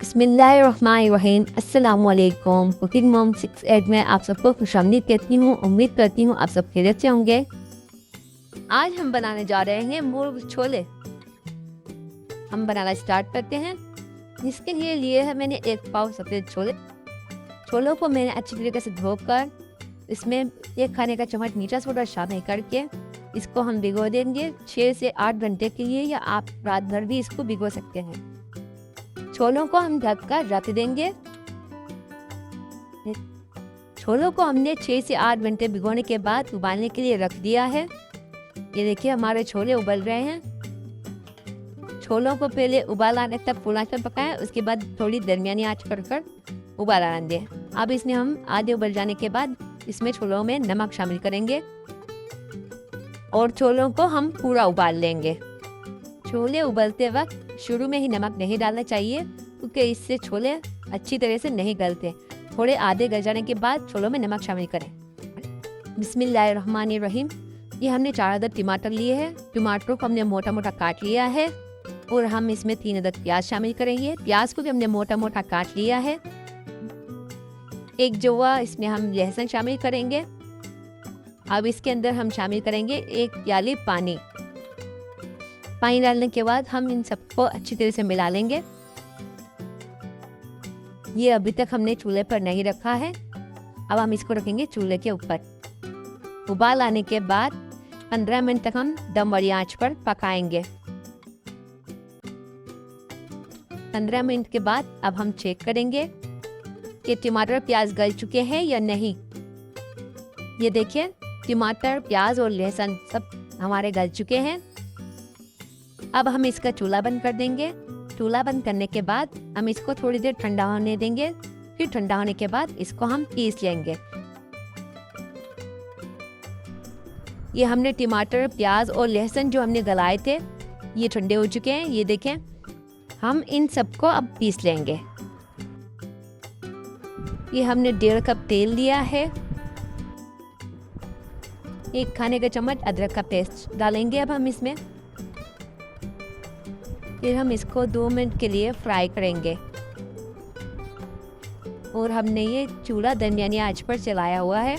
बिस्मिल्लाहिर्रहमानिर्रहीम। अस्सलाम वालेकुम। कुकिंग मॉम 68 में आप सबको खुशामदीद कहती हूँ। उम्मीद करती हूँ आप सब खैरियत से होंगे। आज हम बनाने जा रहे हैं मुर्ग छोले। हम बनाना स्टार्ट करते हैं। इसके लिए है मैंने 1 पाव सफ़ेद छोले। छोलों को मैंने अच्छी तरीके से धोकर इसमें 1 खाने का चम्मच मीठा सोडा शामिल करके इसको हम भिगो देंगे 6 से 8 घंटे के लिए, या आप रात भर भी इसको भिगो सकते हैं। छोलों को हम ढककर रख देंगे। छोलों को हमने 6 से 8 घंटे भिगोने के बाद उबालने के लिए रख दिया है। ये देखिए हमारे छोले उबल रहे हैं। छोलों को पहले उबाल आने तक फुल आंच पर पकाएं, उसके बाद थोड़ी दरमियानी आंच पर कर उबाल आने दें। अब इसमें हम आधे उबल जाने के बाद इसमें छोलों में नमक शामिल करेंगे और छोलों को हम पूरा उबाल लेंगे। छोले उबलते वक्त शुरू में ही नमक नहीं डालना चाहिए, क्योंकि इससे छोले अच्छी तरह से नहीं गलते। थोड़े आधे गल जाने के बाद छोलों में नमक शामिल करें। बिस्मिल्लाहिर्रहमानिर्रहीम। ये हमने 4 अदद टमाटर लिए हैं। टमाटरों को हमने मोटा मोटा काट लिया है और हम इसमें 3 अदद प्याज शामिल करेंगे। प्याज को भी हमने मोटा मोटा काट लिया है। 1 जवा इसमें हम लहसुन शामिल करेंगे। अब इसके अंदर हम शामिल करेंगे 1 प्याली पानी। पानी डालने के बाद हम इन सबको अच्छी तरह से मिला लेंगे। ये अभी तक हमने चूल्हे पर नहीं रखा है। अब हम इसको रखेंगे चूल्हे के ऊपर। उबाल आने के बाद 15 मिनट तक हम दम वाली आंच पर पकाएंगे। 15 मिनट के बाद अब हम चेक करेंगे कि टमाटर प्याज गल चुके हैं या नहीं। ये देखिए टमाटर प्याज और लहसुन सब हमारे गल चुके हैं। अब हम इसका चूल्हा बंद कर देंगे। चूल्हा बंद करने के बाद हम इसको थोड़ी देर ठंडा होने देंगे। फिर ठंडा होने के बाद इसको हम पीस लेंगे। ये हमने टमाटर प्याज और लहसुन जो हमने गलाए थे ये ठंडे हो चुके हैं। ये देखें, हम इन सबको अब पीस लेंगे। ये हमने 1.5 कप तेल लिया है। 1 खाने का चम्मच अदरक का पेस्ट डालेंगे अब हम इसमें। फिर हम इसको 2 मिनट के लिए फ्राई करेंगे और हमने ये चूल्हा दरमियानी आंच पर चलाया हुआ है।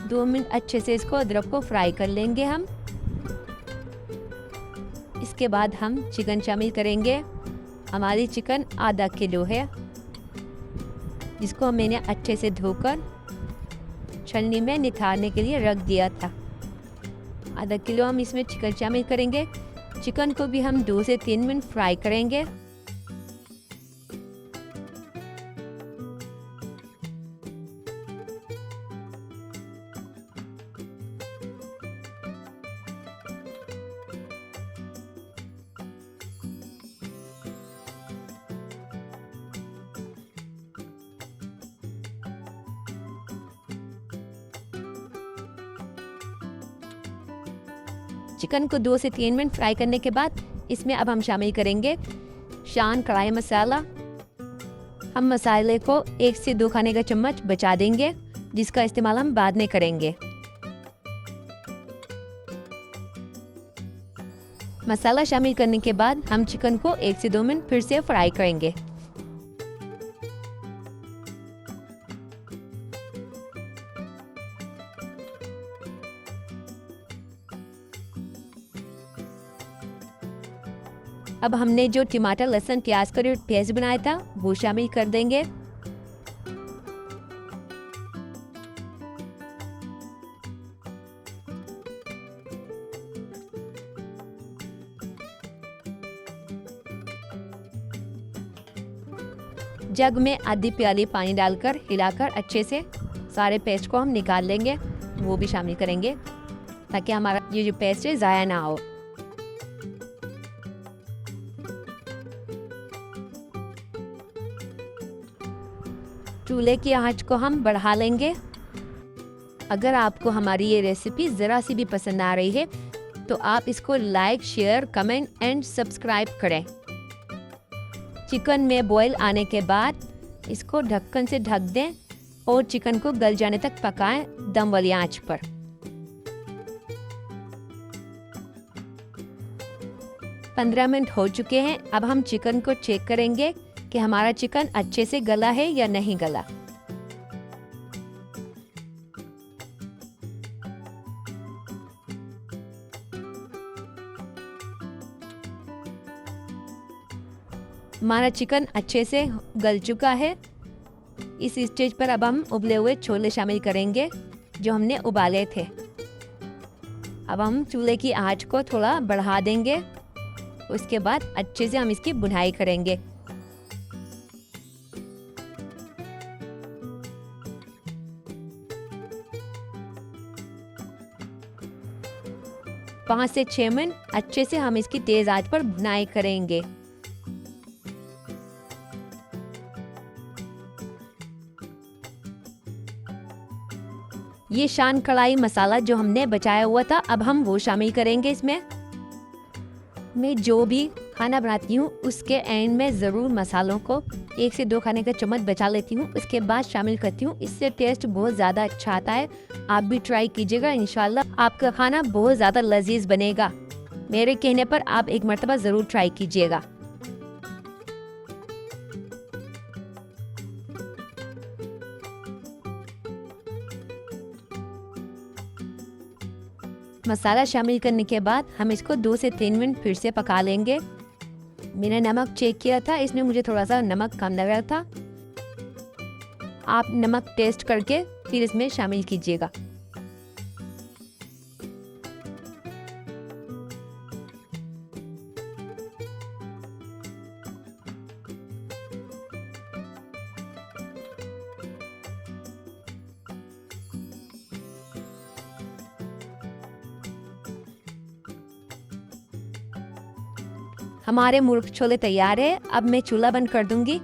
2 मिनट अच्छे से इसको अदरक को फ्राई कर लेंगे हम। इसके बाद हम चिकन शामिल करेंगे। हमारी चिकन आधा किलो है, जिसको मैंने अच्छे से धोकर छलनी में निथारने के लिए रख दिया था। आधा किलो हम इसमें चिकन शामिल करेंगे। चिकन को भी हम 2 से 3 मिनट फ्राई करेंगे। चिकन को 2 से 3 मिनट फ्राई करने के बाद इसमें अब हम शामिल करेंगे शान कढ़ाई मसाला। हम मसाले को 1 से 2 खाने का चम्मच बचा देंगे, जिसका इस्तेमाल हम बाद में करेंगे। मसाला शामिल करने के बाद हम चिकन को 1 से 2 मिनट फिर से फ्राई करेंगे। अब हमने जो टमाटर लहसुन प्याज का पेस्ट बनाया था वो शामिल कर देंगे। जग में आधी प्याली पानी डालकर हिलाकर अच्छे से सारे पेस्ट को हम निकाल लेंगे। वो भी शामिल करेंगे ताकि हमारा ये जो पेस्ट है ज़ाया ना हो। चूल्हे की आंच को हम बढ़ा लेंगे। अगर आपको हमारी ये रेसिपी ज़रा सी भी पसंद आ रही है तो आप इसको like, share, comment and subscribe करें। चिकन में बॉईल आने के बाद इसको ढक्कन से ढक दें और चिकन को गल जाने तक पकाएं दम वाली आंच पर। 15 मिनट हो चुके हैं। अब हम चिकन को चेक करेंगे कि हमारा चिकन अच्छे से गला है या नहीं गला। हमारा चिकन अच्छे से गल चुका है। इस स्टेज पर अब हम उबले हुए छोले शामिल करेंगे जो हमने उबाले थे। अब हम चूल्हे की आंच को थोड़ा बढ़ा देंगे। उसके बाद अच्छे से हम इसकी भुनाई करेंगे। पाँच से 6 मिनट अच्छे से हम इसकी तेज आंच पर भुनाई करेंगे। ये शान कढ़ाई मसाला जो हमने बचाया हुआ था, अब हम वो शामिल करेंगे इसमें। मैं जो भी खाना बनाती हूँ उसके एंड में ज़रूर मसालों को 1 से 2 खाने का चम्मच बचा लेती हूँ, उसके बाद शामिल करती हूँ। इससे टेस्ट बहुत ज़्यादा अच्छा आता है। आप भी ट्राई कीजिएगा, इंशाल्लाह आपका खाना बहुत ज़्यादा लजीज बनेगा। मेरे कहने पर आप एक मर्तबा ज़रूर ट्राई कीजिएगा। मसाला शामिल करने के बाद हम इसको 2 से 3 मिनट फिर से पका लेंगे। मैंने नमक चेक किया था, इसमें मुझे थोड़ा सा नमक कम लग रहा था। आप नमक टेस्ट करके फिर इसमें शामिल कीजिएगा। हमारे मुर्ग छोले तैयार है। अब मैं चूल्हा बंद कर दूंगी।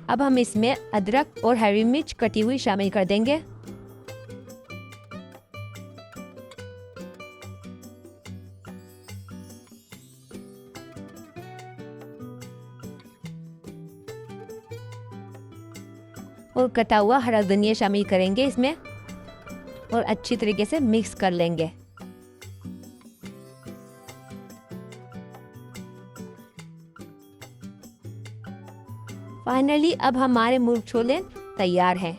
अब हम इसमें अदरक और हरी मिर्च कटी हुई शामिल कर देंगे। और कटा हुआ हरा धनिया शामिल करेंगे इसमें और अच्छी तरीके से मिक्स कर लेंगे। फाइनली अब हमारे मुर्ग छोले तैयार हैं।